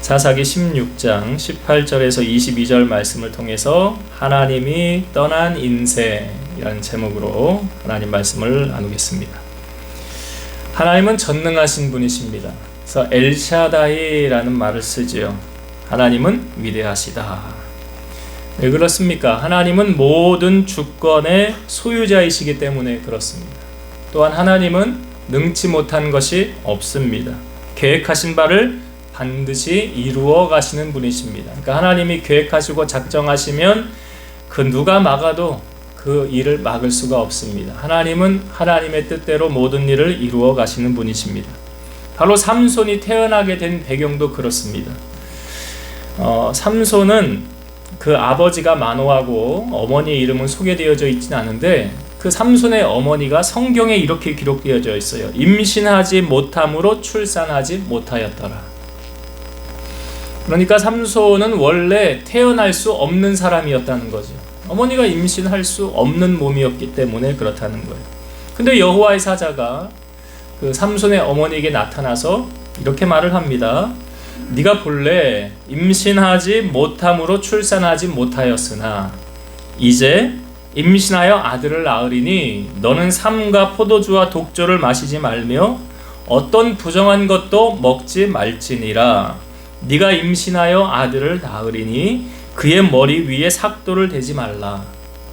사사기 16장 18절에서 22절 말씀을 통해서 하나님이 떠난 인생이라는 제목으로 하나님 말씀을 나누겠습니다. 하나님은 전능하신 분이십니다. 그래서 엘샤다이라는 말을 쓰지요. 하나님은 위대하시다. 왜 그렇습니까? 하나님은 모든 주권의 소유자이시기 때문에 그렇습니다. 또한 하나님은 능치 못한 것이 없습니다. 계획하신 바를 반드시 이루어 가시는 분이십니다. 그러니까 하나님이 계획하시고 작정하시면 그 누가 막아도 그 일을 막을 수가 없습니다. 하나님은 하나님의 뜻대로 모든 일을 이루어 가시는 분이십니다. 바로 삼손이 태어나게 된 배경도 그렇습니다. 삼손은 그 아버지가 마노아고 어머니 이름은 소개되어져 있지는 않은데 그 삼손의 어머니가 성경에 이렇게 기록되어져 있어요. 임신하지 못함으로 출산하지 못하였더라. 그러니까 삼손은 원래 태어날 수 없는 사람이었다는 거죠. 어머니가 임신할 수 없는 몸이었기 때문에 그렇다는 거예요. 근데 여호와의 사자가 그 삼손의 어머니에게 나타나서 이렇게 말을 합니다. 네가 본래 임신하지 못함으로 출산하지 못하였으나 이제 임신하여 아들을 낳으리니 너는 삼과 포도주와 독주를 마시지 말며 어떤 부정한 것도 먹지 말지니라. 네가 임신하여 아들을 낳으리니 그의 머리 위에 삭도를 대지 말라.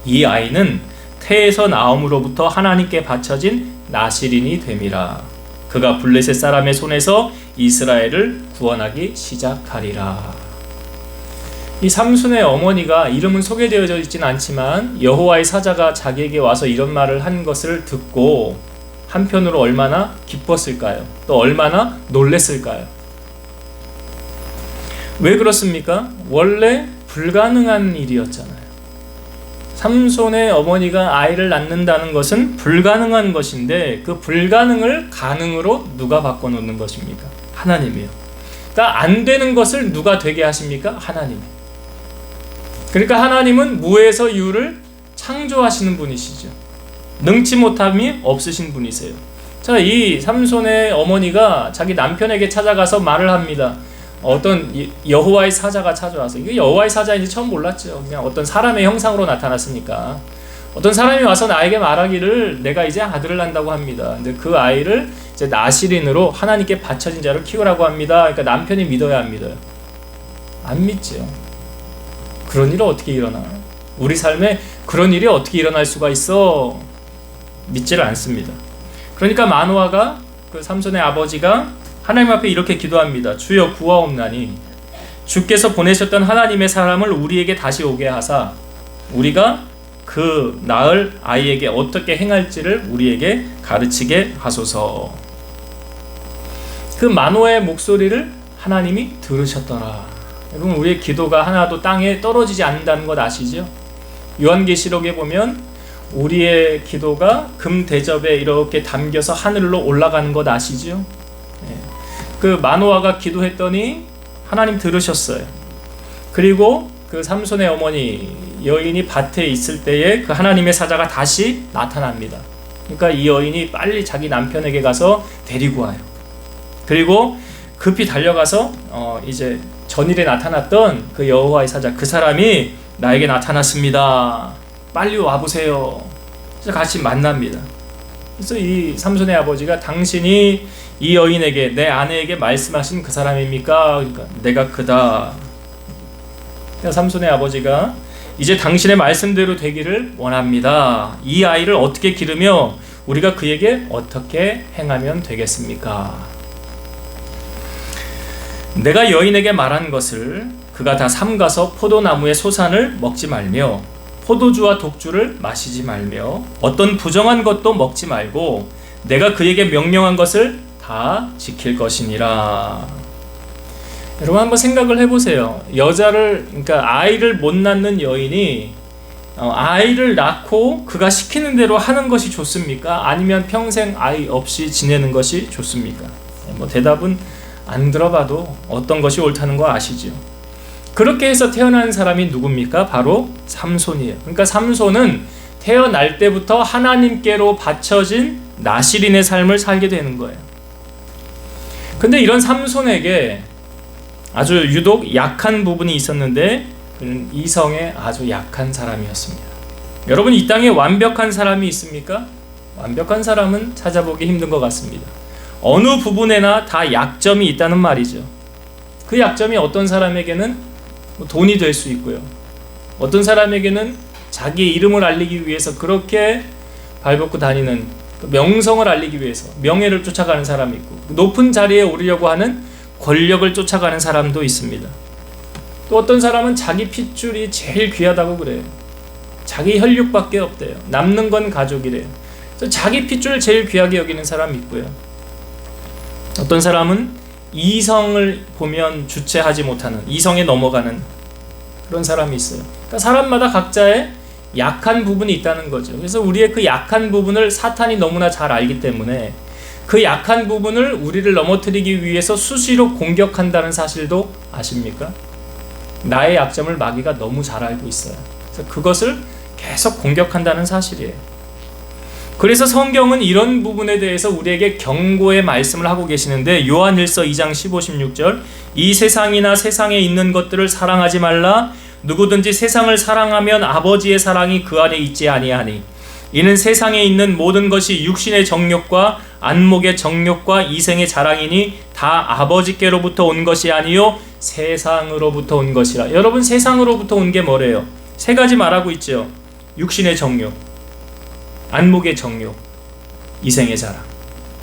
이 아이는 태에서 나옴으로부터 하나님께 바쳐진 나실인이 됨이라. 그가 블레셋 사람의 손에서 이스라엘을 구원하기 시작하리라. 이 삼손의 어머니가 이름은 소개되어져 있지는 않지만 여호와의 사자가 자기에게 와서 이런 말을 한 것을 듣고 한편으로 얼마나 기뻤을까요? 또 얼마나 놀랬을까요? 왜 그렇습니까? 원래 불가능한 일이었잖아요. 삼손의 어머니가 아이를 낳는다는 것은 불가능한 것인데 그 불가능을 가능으로 누가 바꿔놓는 것입니까? 하나님이요. 그러니까 안 되는 것을 누가 되게 하십니까? 하나님. 그러니까 하나님은 무에서 유를 창조하시는 분이시죠. 능치 못함이 없으신 분이세요. 자, 이 삼손의 어머니가 자기 남편에게 찾아가서 말을 합니다. 어떤 여호와의 사자가 찾아와서, 이게 여호와의 사자인지 처음 몰랐죠. 그냥 어떤 사람의 형상으로 나타났으니까 어떤 사람이 와서 나에게 말하기를 내가 이제 아들을 낳는다고 합니다. 근데 그 아이를 이제 나실인으로 하나님께 바쳐진 자를 키우라고 합니다. 그러니까 남편이 믿어야 합니다. 안 믿죠. 그런 일이 어떻게 일어나? 우리 삶에 그런 일이 어떻게 일어날 수가 있어? 믿지를 않습니다. 그러니까 마노아가 그 삼손의 아버지가 하나님 앞에 이렇게 기도합니다. 주여 구하옵나니 주께서 보내셨던 하나님의 사람을 우리에게 다시 오게 하사 우리가 그 낳을 아이에게 어떻게 행할지를 우리에게 가르치게 하소서. 그 마노아의 목소리를 하나님이 들으셨더라. 여러분, 우리의 기도가 하나도 땅에 떨어지지 않는다는 것 아시죠? 요한계시록에 보면 우리의 기도가 금 대접에 이렇게 담겨서 하늘로 올라가는 것 아시죠? 그 마노아가 기도했더니 하나님 들으셨어요. 그리고 그 삼손의 어머니 여인이 밭에 있을 때에 그 하나님의 사자가 다시 나타납니다. 그러니까 이 여인이 빨리 자기 남편에게 가서 데리고 와요. 그리고 급히 달려가서 이제 전일에 나타났던 그 여호와의 사자, 그 사람이 나에게 나타났습니다. 빨리 와보세요. 그래서 같이 만납니다. 그래서 이 삼손의 아버지가 당신이 이 여인에게, 내 아내에게 말씀하신 그 사람입니까? 그러니까 내가 그다. 그러니까 삼손의 아버지가 이제 당신의 말씀대로 되기를 원합니다. 이 아이를 어떻게 기르며 우리가 그에게 어떻게 행하면 되겠습니까? 내가 여인에게 말한 것을 그가 다 삼가서 포도나무의 소산을 먹지 말며 포도주와 독주를 마시지 말며 어떤 부정한 것도 먹지 말고 내가 그에게 명령한 것을 다 지킬 것이니라. 여러분 한번 생각을 해보세요. 그러니까 아이를 못 낳는 여인이 아이를 낳고 그가 시키는 대로 하는 것이 좋습니까? 아니면 평생 아이 없이 지내는 것이 좋습니까? 대답은 안 들어봐도 어떤 것이 옳다는 거 아시죠? 그렇게 해서 태어난 사람이 누굽니까? 바로 삼손이에요. 그러니까 삼손은 태어날 때부터 하나님께로 바쳐진 나실인의 삶을 살게 되는 거예요. 근데 이런 삼손에게 아주 유독 약한 부분이 있었는데 그는 이성에 아주 약한 사람이었습니다. 여러분, 이 땅에 완벽한 사람이 있습니까? 완벽한 사람은 찾아보기 힘든 것 같습니다. 어느 부분에나 다 약점이 있다는 말이죠. 그 약점이 어떤 사람에게는 돈이 될 수 있고요, 어떤 사람에게는 자기의 이름을 알리기 위해서 그렇게 발벗고 다니는 명성을 알리기 위해서 명예를 쫓아가는 사람이 있고, 높은 자리에 오르려고 하는 권력을 쫓아가는 사람도 있습니다. 또 어떤 사람은 자기 핏줄이 제일 귀하다고 그래요. 자기 혈육밖에 없대요. 남는 건 가족이래요. 그래서 자기 핏줄을 제일 귀하게 여기는 사람이 있고요, 어떤 사람은 이성을 보면 주체하지 못하는, 이성에 넘어가는 그런 사람이 있어요. 그러니까 사람마다 각자의 약한 부분이 있다는 거죠. 그래서 우리의 그 약한 부분을 사탄이 너무나 잘 알기 때문에 그 약한 부분을 우리를 넘어뜨리기 위해서 수시로 공격한다는 사실도 아십니까? 나의 약점을 마귀가 너무 잘 알고 있어요. 그래서 그것을 계속 공격한다는 사실이에요. 그래서 성경은 이런 부분에 대해서 우리에게 경고의 말씀을 하고 계시는데, 요한일서 2장 15, 16절, 이 세상이나 세상에 있는 것들을 사랑하지 말라. 누구든지 세상을 사랑하면 아버지의 사랑이 그 안에 있지 아니하니, 이는 세상에 있는 모든 것이 육신의 정욕과 안목의 정욕과 이생의 자랑이니 다 아버지께로부터 온 것이 아니요 세상으로부터 온 것이라. 여러분, 세상으로부터 온 게 뭐래요? 세 가지 말하고 있죠. 육신의 정욕, 안목의 정욕, 이생의 자랑.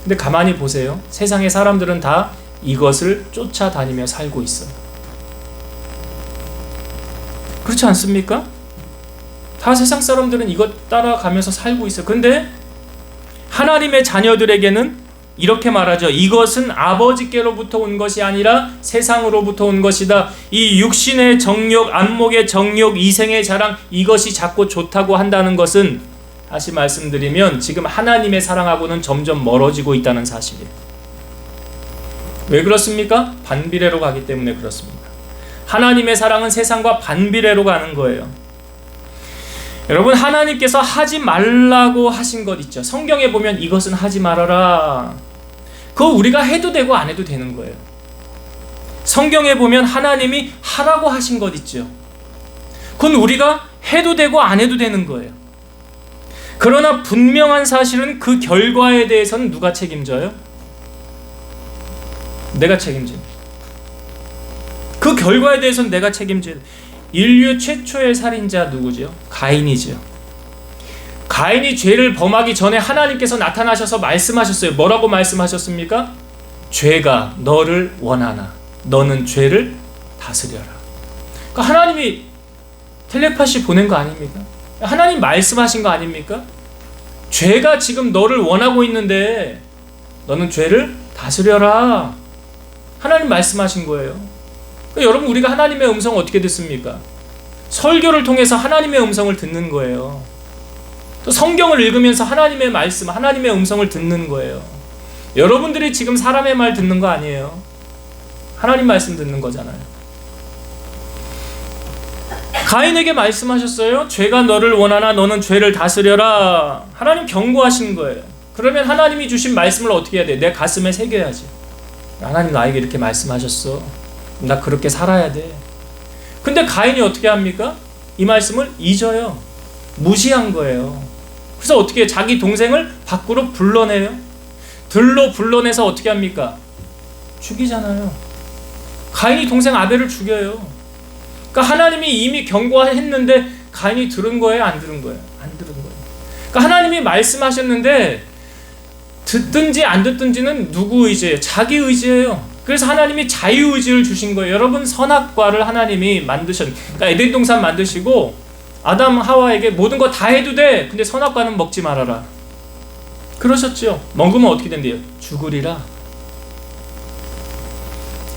근데 가만히 보세요. 세상의 사람들은 다 이것을 쫓아다니며 살고 있어요. 그렇지 않습니까? 다 세상 사람들은 이것 따라가면서 살고 있어요. 근데 하나님의 자녀들에게는 이렇게 말하죠. 이것은 아버지께로부터 온 것이 아니라 세상으로부터 온 것이다. 이 육신의 정욕, 안목의 정욕, 이생의 자랑, 이것이 자꾸 좋다고 한다는 것은, 다시 말씀드리면 지금 하나님의 사랑하고는 점점 멀어지고 있다는 사실이에요. 왜 그렇습니까? 반비례로 가기 때문에 그렇습니다. 하나님의 사랑은 세상과 반비례로 가는 거예요. 여러분, 하나님께서 하지 말라고 하신 것 있죠. 성경에 보면 이것은 하지 말아라. 그거 우리가 해도 되고 안 해도 되는 거예요. 성경에 보면 하나님이 하라고 하신 것 있죠. 그건 우리가 해도 되고 안 해도 되는 거예요. 그러나 분명한 사실은 그 결과에 대해서는 누가 책임져요? 내가 책임집니다. 그 결과에 대해서는 내가 책임져요. 인류 최초의 살인자 누구죠? 가인이죠. 가인이 죄를 범하기 전에 하나님께서 나타나셔서 말씀하셨어요. 뭐라고 말씀하셨습니까? 죄가 너를 원하나 너는 죄를 다스려라. 그러니까 하나님이 텔레파시 보낸 거 아닙니까? 하나님 말씀하신 거 아닙니까? 죄가 지금 너를 원하고 있는데 너는 죄를 다스려라. 하나님 말씀하신 거예요. 그러니까 여러분, 우리가 하나님의 음성을 어떻게 듣습니까? 설교를 통해서 하나님의 음성을 듣는 거예요. 또 성경을 읽으면서 하나님의 말씀, 하나님의 음성을 듣는 거예요. 여러분들이 지금 사람의 말 듣는 거 아니에요. 하나님 말씀 듣는 거잖아요. 가인에게 말씀하셨어요. 죄가 너를 원하나 너는 죄를 다스려라. 하나님 경고하신 거예요. 그러면 하나님이 주신 말씀을 어떻게 해야 돼? 내 가슴에 새겨야지. 하나님 나에게 이렇게 말씀하셨어. 나 그렇게 살아야 돼. 근데 가인이 어떻게 합니까? 이 말씀을 잊어요. 무시한 거예요. 그래서 어떻게 자기 동생을 밖으로 불러내요? 들로 불러내서 어떻게 합니까? 죽이잖아요. 가인이 동생 아벨을 죽여요. 그러니까 하나님이 이미 경고했는데 가인이 들은 거예요? 안 들은 거예요? 안 들은 거예요. 그러니까 하나님이 말씀하셨는데 듣든지 안 듣든지는 누구 의지예요? 자기 의지예요. 그래서 하나님이 자유의지를 주신 거예요. 여러분, 선악과를 하나님이 그러니까 에덴 동산 만드시고 아담 하와에게 모든 거 다 해도 돼. 근데 선악과는 먹지 말아라. 그러셨죠. 먹으면 어떻게 된대요? 죽으리라.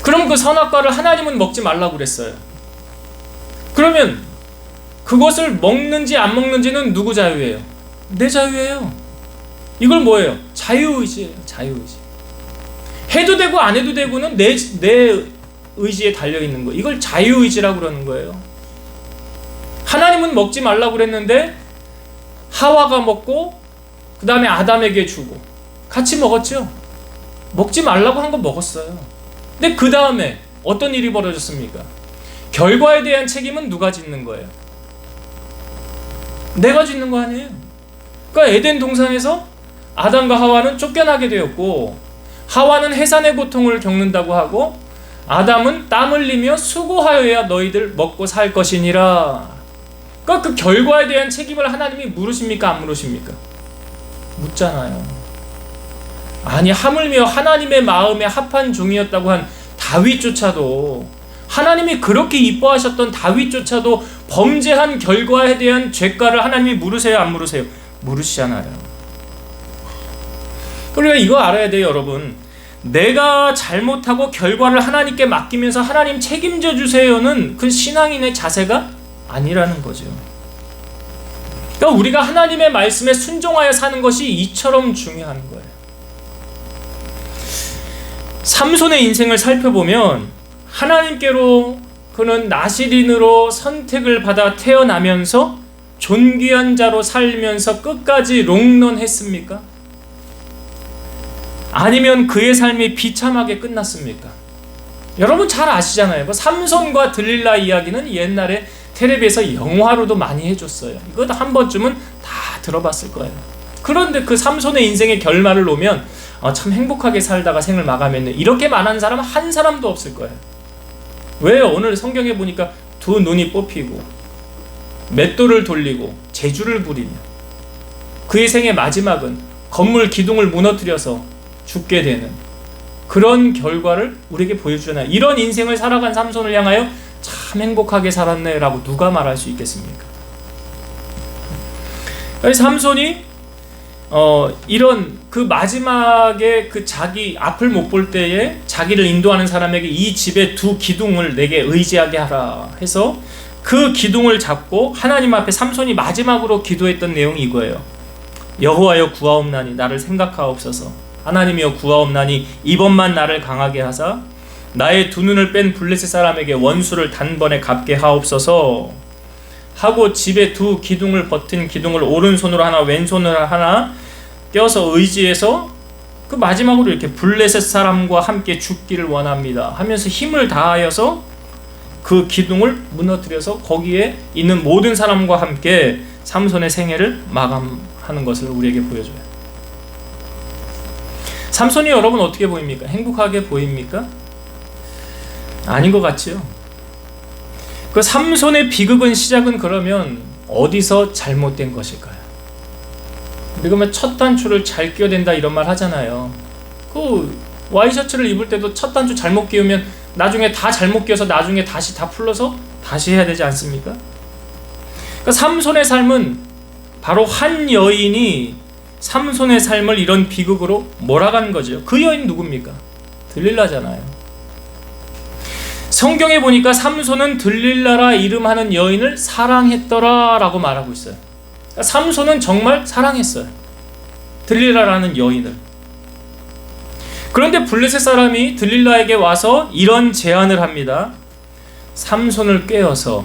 그럼 그 선악과를 하나님은 먹지 말라고 그랬어요. 그러면 그것을 먹는지 안 먹는지는 누구 자유예요? 내 자유예요. 이걸 뭐예요? 자유의지예요. 자유의지. 해도 되고 안 해도 되고는 내 의지에 달려있는 거예요. 이걸 자유의지라고 그러는 거예요. 하나님은 먹지 말라고 그랬는데 하와가 먹고 그 다음에 아담에게 주고 같이 먹었죠. 먹지 말라고 한 거 먹었어요. 근데 그 다음에 어떤 일이 벌어졌습니까? 결과에 대한 책임은 누가 짓는 거예요? 내가 짓는 거 아니에요. 그러니까 에덴 동산에서 아담과 하와는 쫓겨나게 되었고, 하와는 해산의 고통을 겪는다고 하고, 아담은 땀 흘리며 수고하여야 너희들 먹고 살 것이니라. 그러니까 그 결과에 대한 책임을 하나님이 물으십니까? 안 물으십니까? 묻잖아요. 아니, 하물며 하나님의 마음에 합한 종이었다고 한 다윗조차도, 하나님이 그렇게 이뻐하셨던 다윗조차도 범죄한 결과에 대한 죄가를 하나님이 물으세요? 안 물으세요? 물으시잖아요. 그러니까 이거 알아야 돼요, 여러분. 내가 잘못하고 결과를 하나님께 맡기면서 하나님 책임져 주세요는 그 신앙인의 자세가 아니라는 거죠. 그러니까 우리가 하나님의 말씀에 순종하여 사는 것이 이처럼 중요한 거예요. 삼손의 인생을 살펴보면 하나님께로 그는 나시린으로 선택을 받아 태어나면서 존귀한 자로 살면서 끝까지 롱런했습니까? 아니면 그의 삶이 비참하게 끝났습니까? 여러분 잘 아시잖아요. 삼손과 들릴라 이야기는 옛날에 텔레비에서 영화로도 많이 해줬어요. 이거 한 번쯤은 다 들어봤을 거예요. 그런데 그 삼손의 인생의 결말을 놓으면 참 행복하게 살다가 생을 마감했네, 이렇게 말하는 사람은 한 사람도 없을 거예요. 왜요? 오늘 성경에 보니까 두 눈이 뽑히고 맷돌을 돌리고 재주를 부리며 그의 생의 마지막은 건물 기둥을 무너뜨려서 죽게 되는 그런 결과를 우리에게 보여주잖아요. 이런 인생을 살아간 삼손을 향하여 참 행복하게 살았네 라고 누가 말할 수 있겠습니까? 삼손이 이런 그 마지막에 그 자기 앞을 못 볼 때에 자기를 인도하는 사람에게 이 집에 두 기둥을 내게 의지하게 하라 해서 그 기둥을 잡고 하나님 앞에 삼손이 마지막으로 기도했던 내용이 이거예요. 여호와여 구하옵나니 나를 생각하옵소서. 하나님이여 구하옵나니 이번만 나를 강하게 하사 나의 두 눈을 뺀 블레셋 사람에게 원수를 단번에 갚게 하옵소서 하고 집에 두 기둥을 버틴 기둥을 오른손으로 하나 왼손으로 하나 껴서 의지해서 그 마지막으로 이렇게 블레셋 사람과 함께 죽기를 원합니다 하면서 힘을 다하여서 그 기둥을 무너뜨려서 거기에 있는 모든 사람과 함께 삼손의 생애를 마감하는 것을 우리에게 보여줘요. 삼손이 여러분 어떻게 보입니까? 행복하게 보입니까? 아닌 것 같지요? 그 삼손의 비극은 시작은 그러면 어디서 잘못된 것일까요? 우리가 첫 단추를 잘 끼워야 된다 이런 말 하잖아요. 그 와이셔츠를 입을 때도 첫 단추 잘못 끼우면 나중에 다 잘못 끼워서 나중에 다시 다 풀러서 다시 해야 되지 않습니까? 그러니까 삼손의 삶은 바로 한 여인이 삼손의 삶을 이런 비극으로 몰아간 거죠. 그 여인 누굽니까? 들릴라잖아요. 성경에 보니까 삼손은 들릴라라 이름하는 여인을 사랑했더라 라고 말하고 있어요. 그러니까 삼손은 정말 사랑했어요, 들릴라라는 여인을. 그런데 블레셋 사람이 들릴라에게 와서 이런 제안을 합니다. 삼손을 꿰어서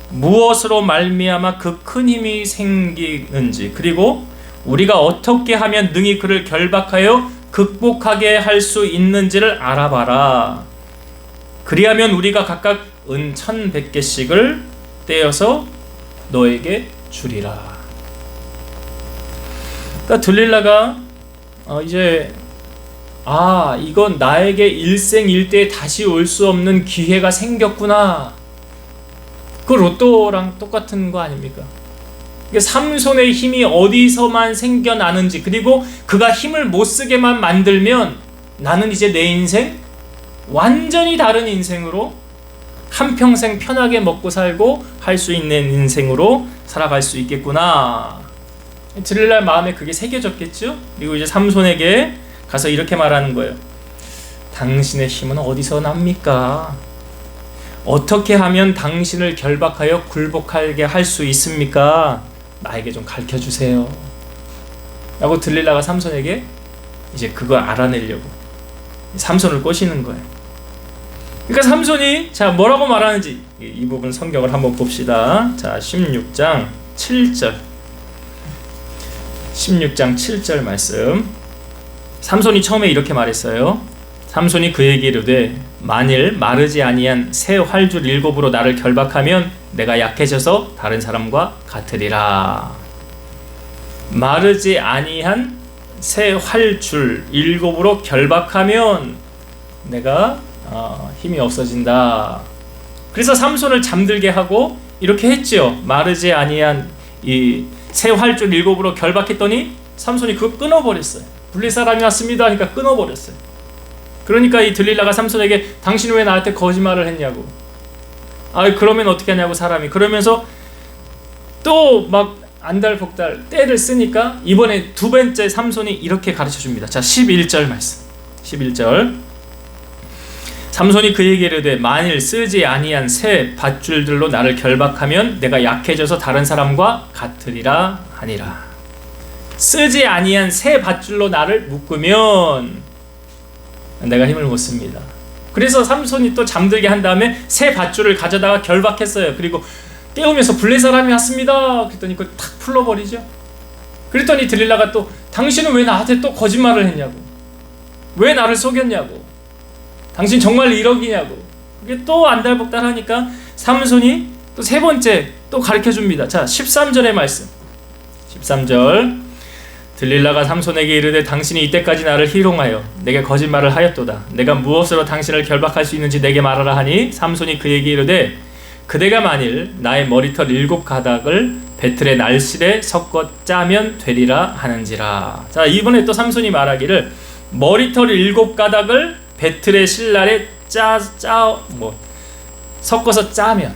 무엇으로 말미암아 그 큰 힘이 생기는지, 그리고 우리가 어떻게 하면 능히 그를 결박하여 극복하게 할 수 있는지를 알아봐라. 그리하면 우리가 각각 은 1,100개씩을 떼어서 너에게 주리라. 그러니까 들릴라가 이제 이건 나에게 일생일대에 다시 올 수 없는 기회가 생겼구나. 그 로또랑 똑같은 거 아닙니까? 삼손의 힘이 어디서만 생겨나는지, 그리고 그가 힘을 못 쓰게만 만들면 나는 이제 내 인생 완전히 다른 인생으로 한평생 편하게 먹고 살고 할 수 있는 인생으로 살아갈 수 있겠구나. 들릴라 마음에 그게 새겨졌겠죠? 그리고 이제 삼손에게 가서 이렇게 말하는 거예요. 당신의 힘은 어디서 납니까? 어떻게 하면 당신을 결박하여 굴복하게 할 수 있습니까? 나에게 좀 가르쳐주세요 라고 들릴라가 삼손에게 이제 그걸 알아내려고 삼손을 꼬시는 거예요. 그러니까 삼손이 자 뭐라고 말하는지 이 부분 성경을 한번 봅시다. 자 16장 7절 16장 7절 말씀. 삼손이 처음에 이렇게 말했어요. 삼손이 그에게 이르되 만일 마르지 아니한 새 활줄 7으로 나를 결박하면 내가 약해져서 다른 사람과 같으리라. 마르지 아니한 새 활줄 7으로 결박하면 내가 힘이 없어진다. 그래서 삼손을 잠들게 하고 이렇게 했지요. 마르지 아니한 이 새 활줄 7으로 결박했더니 삼손이 그거 끊어버렸어요. 블레 사람이 왔습니다 하니까 끊어버렸어요. 그러니까 이 들릴라가 삼손에게 당신은 왜 나한테 거짓말을 했냐고. 그러면 어떻게 하냐고 사람이. 그러면서 또 막 안달복달 떼를 쓰니까 이번에 두 번째 삼손이 이렇게 가르쳐줍니다. 자, 11절 말씀. 11절. 삼손이 그에게 이르되 만일 쓰지 아니한 새 밧줄들로 나를 결박하면 내가 약해져서 다른 사람과 같으리라 하니라. 쓰지 아니한 새 밧줄로 나를 묶으면 내가 힘을 못 씁니다. 그래서 삼손이 또 잠들게 한 다음에 새 밧줄을 가져다가 결박했어요. 그리고 깨우면서 블레 사람이 왔습니다. 그랬더니 그걸 탁 풀러버리죠. 그랬더니 들릴라가 또 당신은 왜 나한테 또 거짓말을 했냐고. 왜 나를 속였냐고. 당신 정말 1억이냐고. 그게 또 안달복달하니까 삼손이 또 세 번째 또 가르쳐줍니다. 자, 13절의 말씀. 13절. 들릴라가 삼손에게 이르되 당신이 이때까지 나를 희롱하여 내게 거짓말을 하였도다. 내가 무엇으로 당신을 결박할 수 있는지 내게 말하라 하니 삼손이 그에게 이르되 그대가 만일 나의 머리털 7가닥을 배틀의 날실에 섞어 짜면 되리라 하는지라. 자, 이번에 또 삼손이 말하기를 머리털 7가닥을 배틀의 실날에 섞어서 짜면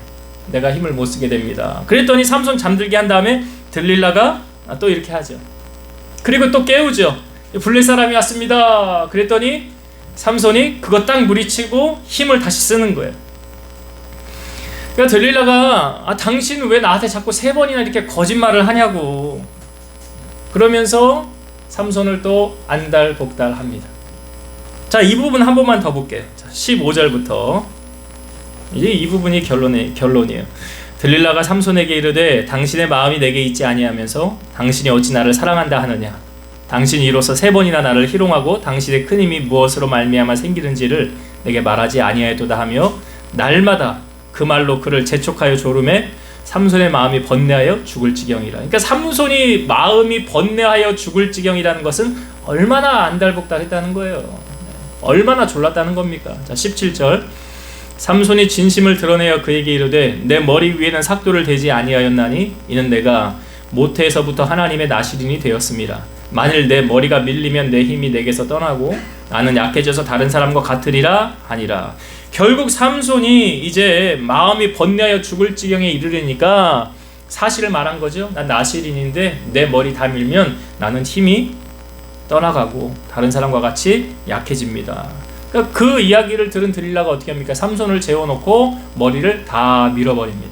내가 힘을 못 쓰게 됩니다. 그랬더니 삼손 잠들게 한 다음에 들릴라가 또 이렇게 하죠. 그리고 또 깨우죠. 블레 사람이 왔습니다. 그랬더니 삼손이 그거 딱 무리치고 힘을 다시 쓰는 거예요. 그러니까 들릴라가 당신은 왜 나한테 자꾸 3번이나 이렇게 거짓말을 하냐고. 그러면서 삼손을 또 안달복달합니다. 자, 이 부분 한 번만 더 볼게요. 자, 15절부터 이제 이 부분이 결론이에요. 들릴라가 삼손에게 이르되 당신의 마음이 내게 있지 아니하면서 당신이 어찌 나를 사랑한다 하느냐. 당신이 이로써 3번이나 나를 희롱하고 당신의 큰 힘이 무엇으로 말미암아 생기는지를 내게 말하지 아니하였도다 하며 날마다 그 말로 그를 재촉하여 조름해 삼손의 마음이 번뇌하여 죽을 지경이라. 그러니까 삼손이 마음이 번뇌하여 죽을 지경이라는 것은 얼마나 안달복달했다는 거예요. 얼마나 졸랐다는 겁니까? 자, 17절. 삼손이 진심을 드러내어 그에게 이르되 내 머리 위에는 삭도를 대지 아니하였나니 이는 내가 모태에서부터 하나님의 나시린이 되었습니다. 만일 내 머리가 밀리면 내 힘이 내게서 떠나고 나는 약해져서 다른 사람과 같으리라 하니라. 결국 삼손이 이제 마음이 번뇌하여 죽을 지경에 이르려니까 사실을 말한 거죠. 난 나시린인데 내 머리 다 밀면 나는 힘이 떠나가고 다른 사람과 같이 약해집니다. 그러니까 그 이야기를 들은 들릴라가 어떻게 합니까? 삼손을 재워놓고 머리를 다 밀어버립니다.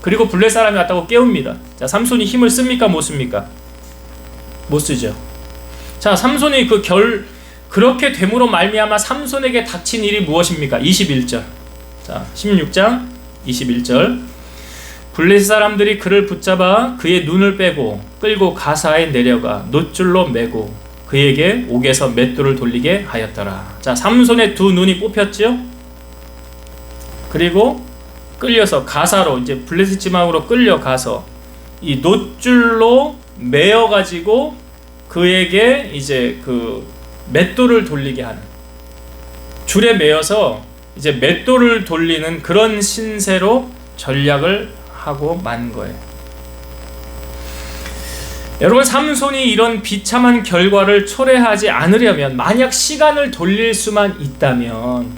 그리고 블레 사람이 왔다고 깨웁니다. 자, 삼손이 힘을 씁니까? 못 씁니까? 못 쓰죠. 자, 삼손이 그렇게 됨으로 말미암아 삼손에게 닥친 일이 무엇입니까? 21절. 자, 16장 21절. 블레셋 사람들이 그를 붙잡아 그의 눈을 빼고 끌고 가사에 내려가 놋줄로 매고 그에게 옥에서 맷돌을 돌리게 하였더라. 자, 삼손의 두 눈이 뽑혔죠. 그리고 끌려서 가사로 이제 블레셋 지방으로 끌려가서 이 놋줄로 매어 가지고 그에게 이제 그 맷돌을 돌리게 하는, 줄에 매어서 이제 맷돌을 돌리는 그런 신세로 전략을 하고 만 거예요. 여러분, 삼손이 이런 비참한 결과를 초래하지 않으려면, 만약 시간을 돌릴 수만 있다면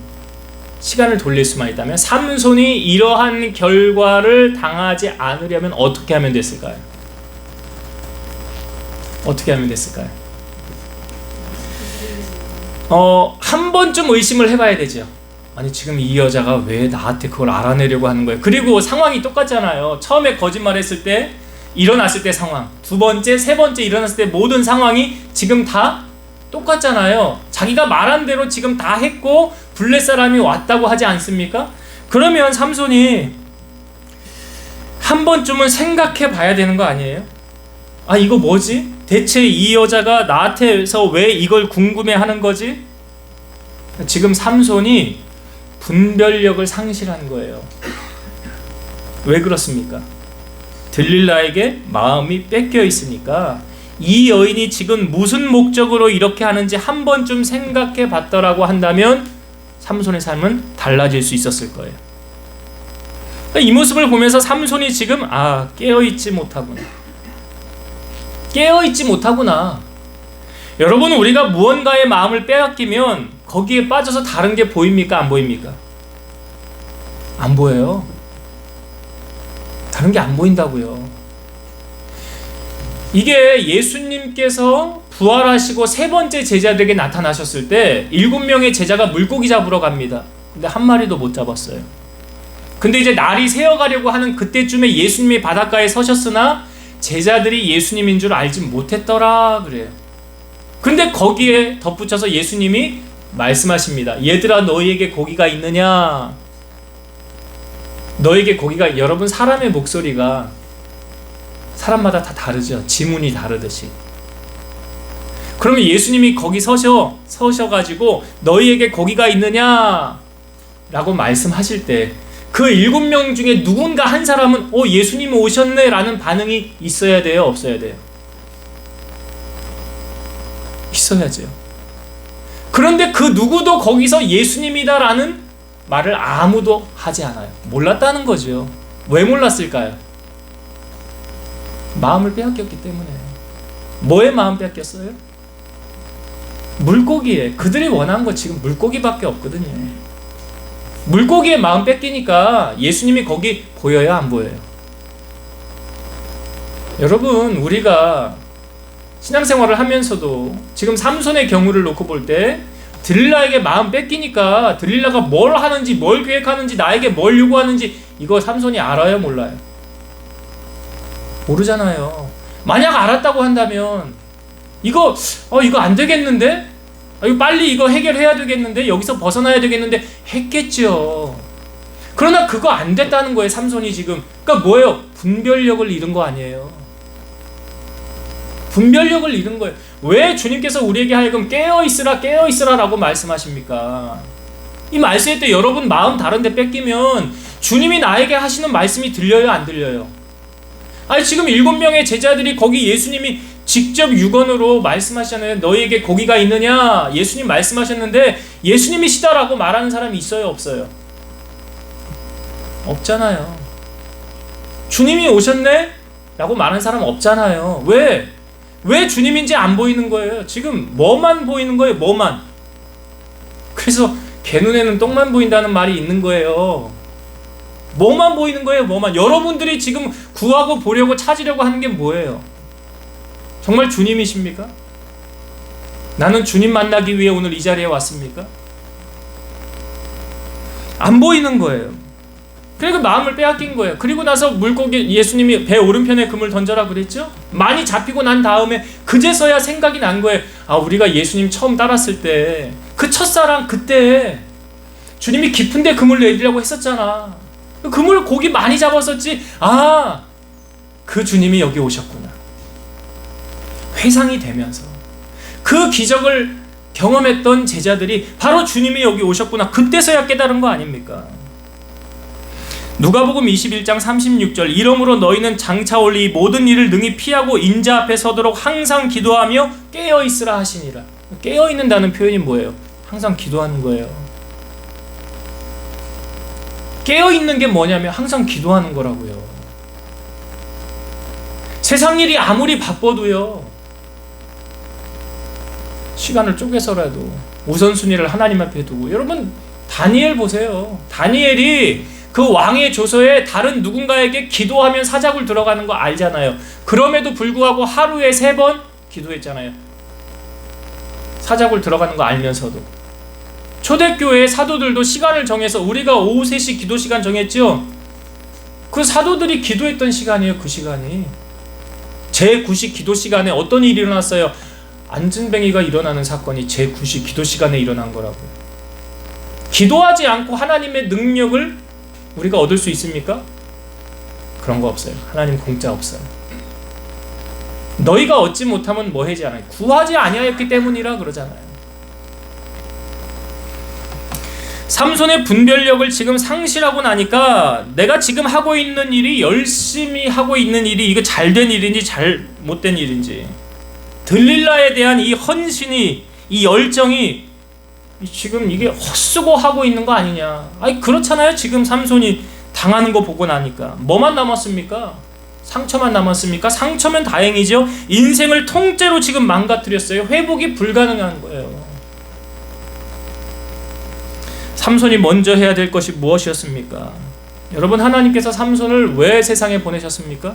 삼손이 이러한 결과를 당하지 않으려면 어떻게 하면 됐을까요? 한 번쯤 의심을 해봐야 되죠. 아니, 지금 이 여자가 왜 나한테 그걸 알아내려고 하는 거예요? 그리고 상황이 똑같잖아요. 처음에 거짓말했을 때 일어났을 때 상황, 두 번째, 세 번째 일어났을 때 모든 상황이 지금 다 똑같잖아요. 자기가 말한 대로 지금 다 했고 블레 사람이 왔다고 하지 않습니까? 그러면 삼손이 한 번쯤은 생각해 봐야 되는 거 아니에요? 아, 이거 뭐지? 대체 이 여자가 나한테서 왜 이걸 궁금해 하는 거지? 지금 삼손이 분별력을 상실한 거예요. 왜 그렇습니까? 들릴라에게 마음이 뺏겨 있으니까 이 여인이 지금 무슨 목적으로 이렇게 하는지 한 번쯤 생각해 봤더라고 한다면 삼손의 삶은 달라질 수 있었을 거예요. 이 모습을 보면서 삼손이 지금 깨어있지 못하구나. 여러분, 우리가 무언가의 마음을 빼앗기면 거기에 빠져서 다른 게 보입니까? 안 보입니까? 안 보여요. 다른 게 안 보인다고요. 이게 예수님께서 부활하시고 세 번째 제자들에게 나타나셨을 때 7명의 제자가 물고기 잡으러 갑니다. 근데 한 마리도 못 잡았어요. 근데 이제 날이 새어가려고 하는 그때쯤에 예수님이 바닷가에 서셨으나 제자들이 예수님인 줄 알지 못했더라 그래요. 근데 거기에 덧붙여서 예수님이 말씀하십니다. 얘들아, 너희에게 고기가 있느냐? 너에게 고기가, 여러분, 사람의 목소리가 사람마다 다 다르죠. 지문이 다르듯이. 그러면 예수님이 거기 서셔가지고 너희에게 고기가 있느냐? 라고 말씀하실 때 그 7명 중에 누군가 한 사람은 예수님이 오셨네 라는 반응이 있어야 돼요? 없어야 돼요? 있어야죠. 그런데 그 누구도 거기서 예수님이다 라는 말을 아무도 하지 않아요. 몰랐다는 거죠. 왜 몰랐을까요? 마음을 빼앗겼기 때문에. 뭐에 마음 뺏겼어요? 물고기에. 그들이 원한 거 지금 물고기밖에 없거든요. 물고기에 마음 뺏기니까 예수님이 거기 보여요, 안 보여요? 여러분, 우리가 신앙생활을 하면서도 지금 삼손의 경우를 놓고 볼 때 들릴라에게 마음 뺏기니까 들릴라가 뭘 하는지, 뭘 계획하는지, 나에게 뭘 요구하는지 이거 삼손이 알아요, 몰라요? 모르잖아요. 만약 알았다고 한다면 이거 안 되겠는데? 이거 빨리 이거 해결해야 되겠는데? 여기서 벗어나야 되겠는데? 했겠죠. 그러나 그거 안 됐다는 거예요, 삼손이 지금. 그러니까 뭐예요? 분별력을 잃은 거 아니에요. 분별력을 잃은 거예요. 왜 주님께서 우리에게 하여금 깨어있으라 라고 말씀하십니까? 이 말씀할 때 여러분 마음 다른데 뺏기면 주님이 나에게 하시는 말씀이 들려요, 안 들려요? 지금 7명의 제자들이 거기 예수님이 직접 육언으로 말씀하시잖아요. 너희에게 고기가 있느냐? 예수님 말씀하셨는데 예수님이시다라고 말하는 사람이 있어요, 없어요? 없잖아요. 주님이 오셨네? 라고 말하는 사람 없잖아요. 왜 주님인지 안 보이는 거예요? 지금 뭐만 보이는 거예요? 뭐만. 그래서 개 눈에는 똥만 보인다는 말이 있는 거예요. 뭐만 보이는 거예요? 뭐만. 여러분들이 지금 구하고 보려고 찾으려고 하는 게 뭐예요? 정말 주님이십니까? 나는 주님 만나기 위해 오늘 이 자리에 왔습니까? 안 보이는 거예요. 그러니까 마음을 빼앗긴 거예요. 그리고 나서 물고기, 예수님이 배 오른편에 금을 던져라 그랬죠? 많이 잡히고 난 다음에 그제서야 생각이 난 거예요. 우리가 예수님 처음 따랐을 때 그 첫사랑 그때 주님이 깊은 데 금을 내리려고 했었잖아. 금을 고기 많이 잡았었지. 그 주님이 여기 오셨구나. 회상이 되면서 그 기적을 경험했던 제자들이 바로 주님이 여기 오셨구나. 그때서야 깨달은 거 아닙니까? 누가복음 21장 36절 이러므로 너희는 장차 올 이 모든 일을 능히 피하고 인자 앞에 서도록 항상 기도하며 깨어있으라 하시니라. 깨어있는다는 표현이 뭐예요? 항상 기도하는 거예요. 깨어있는 게 뭐냐면 항상 기도하는 거라고요. 세상 일이 아무리 바빠도요, 시간을 쪼개서라도 우선순위를 하나님 앞에 두고, 여러분 다니엘 보세요. 다니엘이 그 왕의 조서에 다른 누군가에게 기도하면 사자굴 들어가는 거 알잖아요. 그럼에도 불구하고 하루에 3번 기도했잖아요. 사자굴 들어가는 거 알면서도. 초대교회 사도들도 시간을 정해서, 우리가 오후 3시 기도 시간 정했죠? 그 사도들이 기도했던 시간이에요. 그 시간이 제9시 기도 시간에 어떤 일이 일어났어요? 안진뱅이가 일어나는 사건이 제9시 기도 시간에 일어난 거라고요. 기도하지 않고 하나님의 능력을 우리가 얻을 수 있습니까? 그런 거 없어요. 하나님 공짜 없어요. 너희가 얻지 못하면 뭐 하지 않아요? 구하지 아니하였기 때문이라 그러잖아요. 삼손의 분별력을 지금 상실하고 나니까 내가 지금 하고 있는 일이, 열심히 하고 있는 일이 이거 잘된 일인지 잘못된 일인지, 들릴라에 대한 이 헌신이, 이 열정이 지금 이게 헛수고 하고 있는 거 아니냐. 아니 그렇잖아요. 지금 삼손이 당하는 거 보고 나니까 뭐만 남았습니까? 상처만 남았습니까? 상처면 다행이죠. 인생을 통째로 지금 망가뜨렸어요. 회복이 불가능한 거예요. 삼손이 먼저 해야 될 것이 무엇이었습니까? 여러분, 하나님께서 삼손을 왜 세상에 보내셨습니까?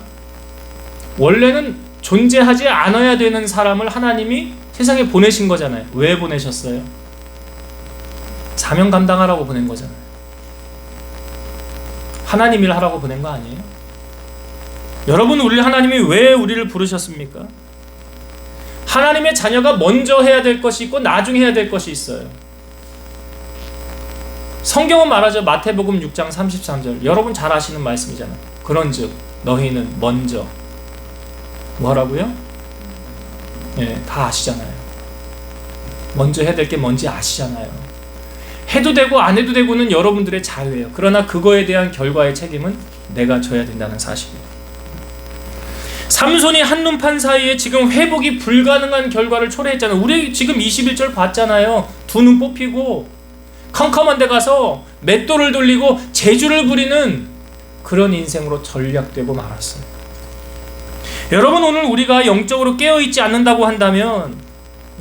원래는 존재하지 않아야 되는 사람을 하나님이 세상에 보내신 거잖아요. 왜 보내셨어요? 사명 감당하라고 보낸 거잖아요. 하나님 일 하라고 보낸 거 아니에요? 여러분, 하나님이 왜 우리를 부르셨습니까? 하나님의 자녀가 먼저 해야 될 것이 있고 나중에 해야 될 것이 있어요. 성경은 말하죠. 마태복음 6장 33절. 여러분 잘 아시는 말씀이잖아요. 그런즉 너희는 먼저 뭐라고요? 다 아시잖아요. 먼저 해야 될 게 뭔지 아시잖아요. 해도 되고 안 해도 되고는 여러분들의 자유예요. 그러나 그거에 대한 결과의 책임은 내가 져야 된다는 사실이에요. 삼손이 한눈판 사이에 지금 회복이 불가능한 결과를 초래했잖아요. 우리 지금 21절 봤잖아요. 두 눈 뽑히고 컴컴한 데 가서 맷돌을 돌리고 재주를 부리는 그런 인생으로 전략되고 말았어요. 여러분, 오늘 우리가 영적으로 깨어있지 않는다고 한다면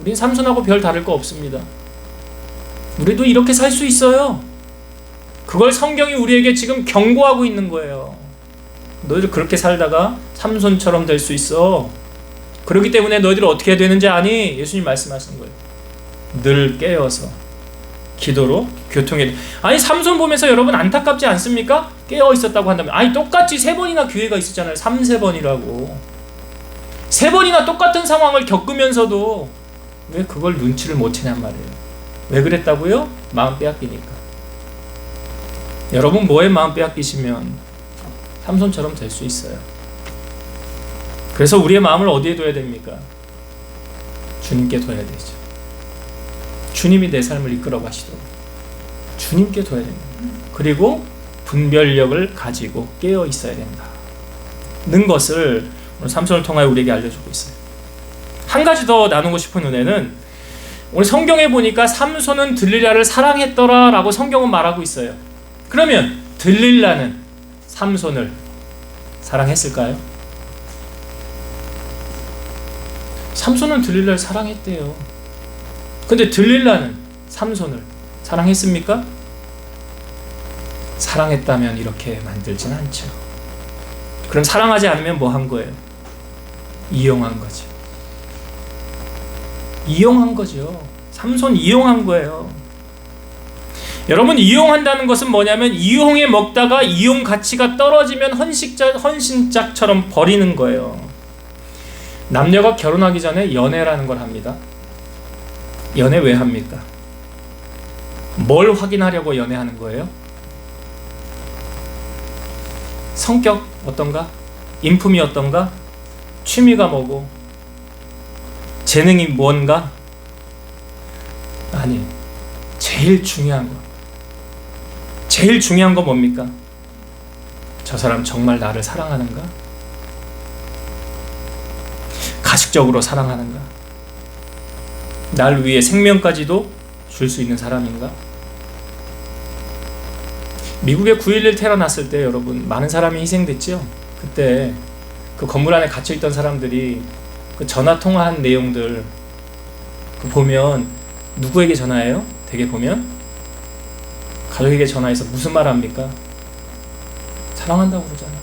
우린 삼손하고 별 다를 거 없습니다. 우리도 이렇게 살 수 있어요. 그걸 성경이 우리에게 지금 경고하고 있는 거예요. 너희들 그렇게 살다가 삼손처럼 될 수 있어. 그렇기 때문에 너희들 어떻게 해야 되는지 아니? 예수님 말씀하신 거예요. 늘 깨어서 기도로 교통해. 아니 삼손 보면서 여러분 안타깝지 않습니까? 깨어 있었다고 한다면, 아니 똑같이 3번이나 기회가 있었잖아요. 3번이라고 3번이나 똑같은 상황을 겪으면서도 왜 그걸 눈치를 못 채냔 말이에요. 왜 그랬다고요? 마음 빼앗기니까. 여러분, 뭐에 마음 빼앗기시면 삼손처럼 될 수 있어요. 그래서 우리의 마음을 어디에 둬야 됩니까? 주님께 둬야 되죠. 주님이 내 삶을 이끌어 가시도록 주님께 둬야 됩니다. 그리고 분별력을 가지고 깨어 있어야 된다는 것을 오늘 삼손을 통하여 우리에게 알려주고 있어요. 한 가지 더 나누고 싶은 은혜는, 오늘 성경에 보니까 삼손은 들릴라를 사랑했더라 라고 성경은 말하고 있어요. 그러면 들릴라는 삼손을 사랑했을까요? 삼손은 들릴라를 사랑했대요. 근데 들릴라는 삼손을 사랑했습니까? 사랑했다면 이렇게 만들진 않죠. 그럼 사랑하지 않으면 뭐 한 거예요? 이용한 거죠. 이용한 거죠. 삼손 이용한 거예요. 여러분, 이용한다는 것은 뭐냐면 이용해 먹다가 이용 가치가 떨어지면 헌신짝처럼 버리는 거예요. 남녀가 결혼하기 전에 연애라는 걸 합니다. 연애 왜 합니까? 뭘 확인하려고 연애하는 거예요? 성격 어떤가? 인품이 어떤가? 취미가 뭐고? 재능이 뭔가? 아니, 제일 중요한 거 뭡니까? 저 사람 정말 나를 사랑하는가? 가식적으로 사랑하는가? 날 위해 생명까지도 줄 수 있는 사람인가? 미국의 9.11 테러 났을 때 여러분 많은 사람이 희생됐죠? 그때 그 건물 안에 갇혀있던 사람들이 그 전화 통화한 내용들 보면 누구에게 전화해요? 되게 보면 가족에게 전화해서 무슨 말 합니까? 사랑한다고 그러잖아요.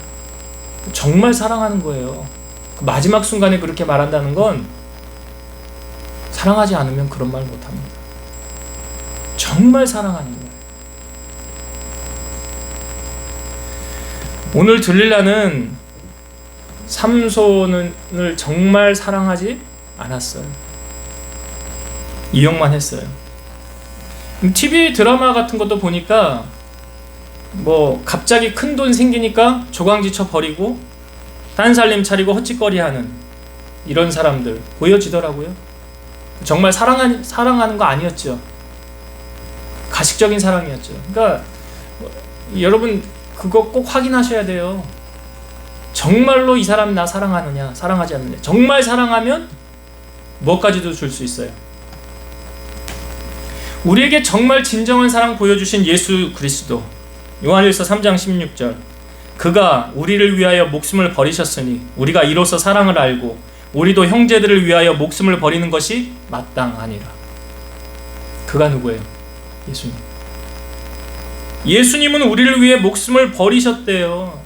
정말 사랑하는 거예요. 그 마지막 순간에 그렇게 말한다는 건 사랑하지 않으면 그런 말 못합니다. 정말 사랑하는 거예요. 오늘 들릴라는 삼손을 정말 사랑하지 않았어요. 이용만 했어요. TV 드라마 같은 것도 보니까 뭐 갑자기 큰 돈 생기니까 조강지쳐 버리고 딴 살림 차리고 헛짓거리하는 이런 사람들 보여지더라고요. 정말 사랑하는 거 아니었죠. 가식적인 사랑이었죠. 그러니까 여러분 그거 꼭 확인하셔야 돼요. 정말로 이 사람 나 사랑하느냐, 사랑하지 않느냐. 정말 사랑하면 뭐까지도 줄 수 있어요. 우리에게 정말 진정한 사랑 보여주신 예수 그리스도, 요한일서 3장 16절, 그가 우리를 위하여 목숨을 버리셨으니 우리가 이로써 사랑을 알고 우리도 형제들을 위하여 목숨을 버리는 것이 마땅하니라. 그가 누구예요? 예수님. 예수님은 우리를 위해 목숨을 버리셨대요.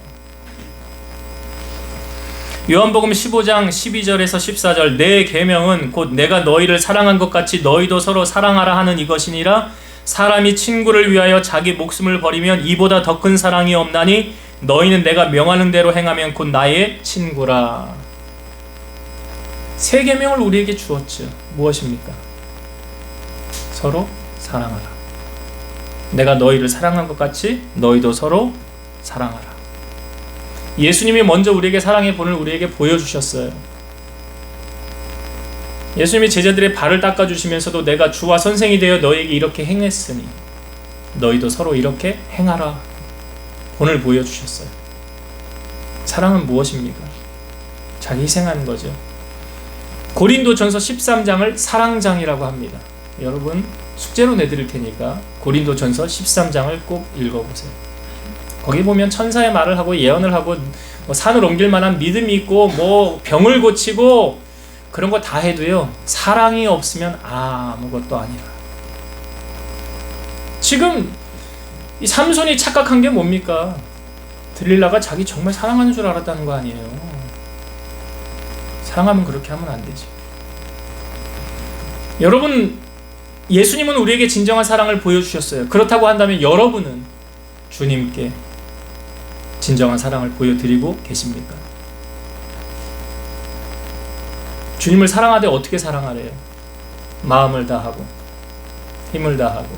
요한복음 15장 12절에서 14절, 내 계명은 곧 내가 너희를 사랑한 것 같이 너희도 서로 사랑하라 하는 이것이니라. 사람이 친구를 위하여 자기 목숨을 버리면 이보다 더 큰 사랑이 없나니 너희는 내가 명하는 대로 행하면 곧 나의 친구라. 새 계명을 우리에게 주었죠. 무엇입니까? 서로 사랑하라. 내가 너희를 사랑한 것 같이 너희도 서로 사랑하라. 예수님이 먼저 우리에게 사랑의 본을 우리에게 보여주셨어요. 예수님이 제자들의 발을 닦아주시면서도 내가 주와 선생이 되어 너희에게 이렇게 행했으니 너희도 서로 이렇게 행하라. 본을 보여주셨어요. 사랑은 무엇입니까? 자기 희생하는 거죠. 고린도전서 13장을 사랑장이라고 합니다. 여러분 숙제로 내드릴 테니까 고린도전서 13장을 꼭 읽어보세요. 거기 보면 천사의 말을 하고 예언을 하고 뭐 산을 옮길 만한 믿음이 있고 뭐 병을 고치고 그런 거 다 해도요, 사랑이 없으면 아무것도 아니라. 지금 이 삼손이 착각한 게 뭡니까? 들릴라가 자기 정말 사랑하는 줄 알았다는 거 아니에요. 사랑하면 그렇게 하면 안 되지. 여러분, 예수님은 우리에게 진정한 사랑을 보여주셨어요. 그렇다고 한다면 여러분은 주님께 진정한 사랑을 보여드리고 계십니까? 주님을 사랑하되 어떻게 사랑하래요? 마음을 다하고 힘을 다하고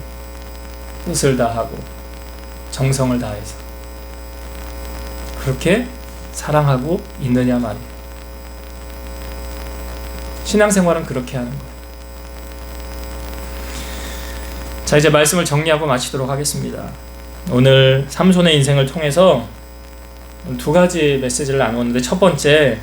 뜻을 다하고 정성을 다해서 그렇게 사랑하고 있느냐 말이에요. 신앙생활은 그렇게 하는 거예요. 자, 이제 말씀을 정리하고 마치도록 하겠습니다. 오늘 삼손의 인생을 통해서 두 가지 메시지를 나누었는데, 첫 번째,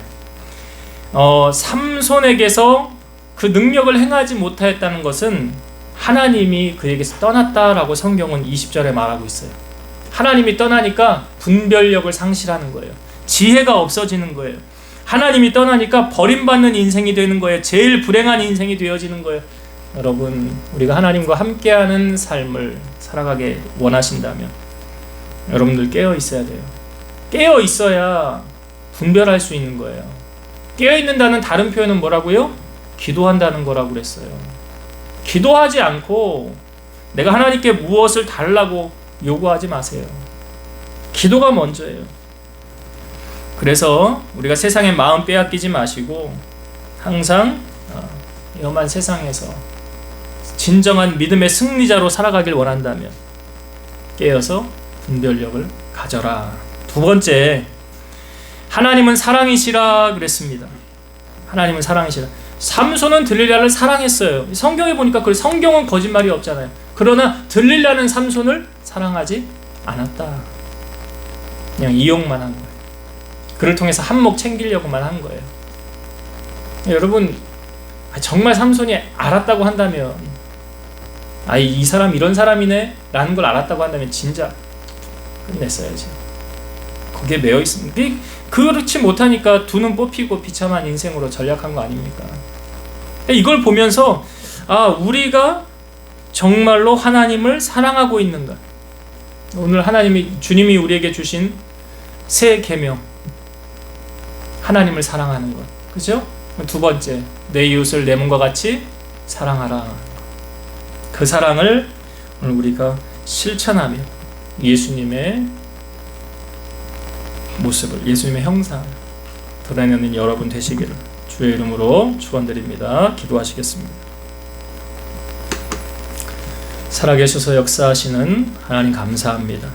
삼손에게서 그 능력을 행하지 못하였다는 것은 하나님이 그에게서 떠났다라고 성경은 20절에 말하고 있어요. 하나님이 떠나니까 분별력을 상실하는 거예요. 지혜가 없어지는 거예요. 하나님이 떠나니까 버림받는 인생이 되는 거예요. 제일 불행한 인생이 되어지는 거예요. 여러분, 우리가 하나님과 함께하는 삶을 살아가게 원하신다면 여러분들 깨어 있어야 돼요. 깨어 있어야 분별할 수 있는 거예요. 깨어 있는다는 다른 표현은 뭐라고요? 기도한다는 거라고 그랬어요. 기도하지 않고 내가 하나님께 무엇을 달라고 요구하지 마세요. 기도가 먼저예요. 그래서 우리가 세상의 마음 빼앗기지 마시고 항상 험한 세상에서 진정한 믿음의 승리자로 살아가길 원한다면 깨어서 분별력을 가져라. 두 번째, 하나님은 사랑이시라 그랬습니다. 하나님은 사랑이시라. 삼손은 들릴라를 사랑했어요. 성경에 보니까 그 성경은 거짓말이 없잖아요. 그러나 들릴라는 삼손을 사랑하지 않았다. 그냥 이용만 한 거예요. 그를 통해서 한몫 챙기려고만 한 거예요. 여러분, 정말 삼손이 알았다고 한다면, 이 사람 이런 사람이네 라는 걸 알았다고 한다면 진짜 끝냈어야지. 거기에 매여 있습니다. 그렇지 못하니까 두 눈 뽑히고 비참한 인생으로 전락한 거 아닙니까? 이걸 보면서 우리가 정말로 하나님을 사랑하고 있는가? 오늘 주님이 우리에게 주신 새 계명, 하나님을 사랑하는 것, 그죠? 두 번째, 내 이웃을 내 몸과 같이 사랑하라. 그 사랑을 오늘 우리가 실천하며 예수님의 모습을, 예수님의 형상을 드러내는 여러분 되시기를 주의 이름으로 축원드립니다. 기도하시겠습니다. 살아계셔서 역사하시는 하나님 감사합니다.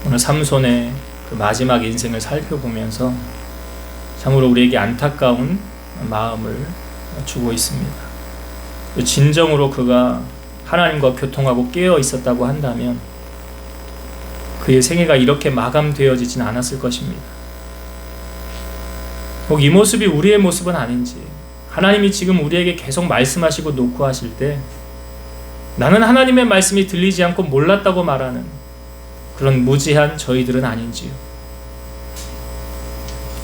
오늘 삼손의 그 마지막 인생을 살펴보면서 참으로 우리에게 안타까운 마음을 주고 있습니다. 진정으로 그가 하나님과 교통하고 깨어 있었다고 한다면 그의 생애가 이렇게 마감되어지진 않았을 것입니다. 혹 이 모습이 우리의 모습은 아닌지, 하나님이 지금 우리에게 계속 말씀하시고 노크하실 때 나는 하나님의 말씀이 들리지 않고 몰랐다고 말하는 그런 무지한 저희들은 아닌지요.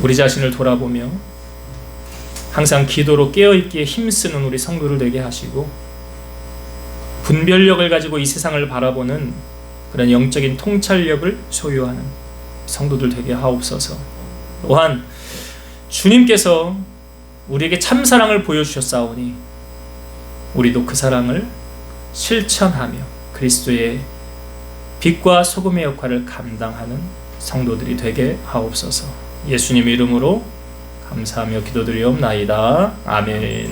우리 자신을 돌아보며 항상 기도로 깨어있기에 힘쓰는 우리 성도를 되게 하시고, 분별력을 가지고 이 세상을 바라보는 그런 영적인 통찰력을 소유하는 성도들 되게 하옵소서. 또한 주님께서 우리에게 참사랑을 보여주셨사오니 우리도 그 사랑을 실천하며 그리스도의 빛과 소금의 역할을 감당하는 성도들이 되게 하옵소서. 예수님 이름으로 감사하며 기도드리옵나이다. 아멘.